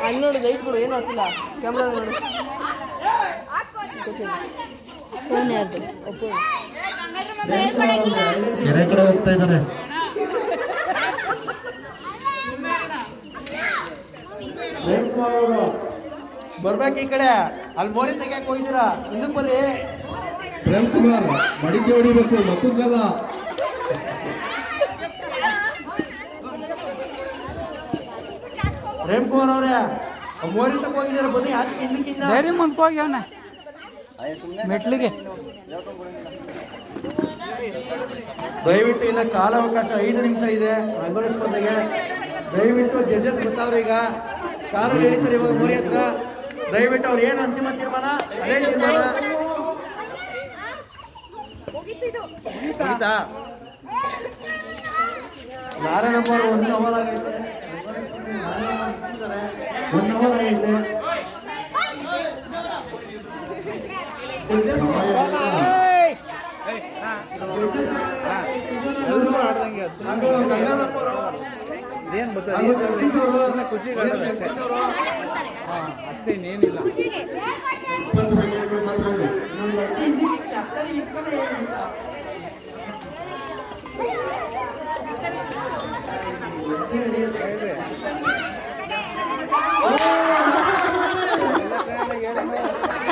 ಅಲ್ಲಿ ನೋಡು ಲೈಟ್ ಬಿಡು ಏನು ಹತ್ತಿಲ್ಲ ಕ್ಯಾಮ್ರಾ ನೋಡು ಫೋನ್ ಯಾರ್ದು ಒಪ್ಪು ಕೆರೆ ಕಡೆ ಹೋಗ್ತಾ ಇದ್ದಾರೆ. ಬರ್ಬೇಕು ಈ ಕಡೆ. ಅಲ್ಲಿ ಮೋರಿ ತೆಗಿಯಕ್ಕೆ ಹೋಗಿದ್ದೀರಾ, ಇದಕ್ಕೆ ಬನ್ನಿ. ಪ್ರೇಮ್ ಕುಮಾರ್ ಮಡಿಕೆ ಹೊಡಿಬೇಕು ಮಕ್ಕಳ ಪ್ರೇಮ್ ಕುಮಾರ್ ಅವ್ರೆ ಮೋರಿ ತಕ್ಕ ಹೋಗಿದ್ದೀರಾ, ಬನ್ನಿ. ಆಚೆ ಹಿಂದಕ್ಕಿಂತ ಡೈರಿ ಮುಂದಕ್ಕೆ ಹೋಗಿ ಅವನ ಮೆಟ್ಲಿಗೆ. ದಯವಿಟ್ಟು ಇನ್ನ ಕಾಲಾವಕಾಶ 5 ನಿಮಿಷ ಇದೆ ರಂಗೋಲಿ ಸ್ಪರ್ಧೆಗೆ. ದಯವಿಟ್ಟು ಜಡ್ಜಸ್ ಗೊತ್ತಾವ್ರೆ, ಈಗ ಕಾರಲ್ಲಿ ಹೇಳಿದ್ದಾರೆ ಇವಾಗ ಮೋರಿ ಹತ್ರ. ದಯವಿಟ್ಟು ಅವ್ರು ಏನು ಅಂತಿಮ ತೀರ್ಮಾನ ಅದೇ ತೀರ್ಮಾನ. ಮುಗಿತಾ? ಯಾರ ನಂಬರ್ 1 ಅವರ್ ಆಗೈತೆ, 1 ಅವರ್ ಆಗೈತೆ. ಇದೇನು ಬರ್ತದೆ ಖುಷಿ ಅಷ್ಟೇ ಇನ್ನೇನಿಲ್ಲ.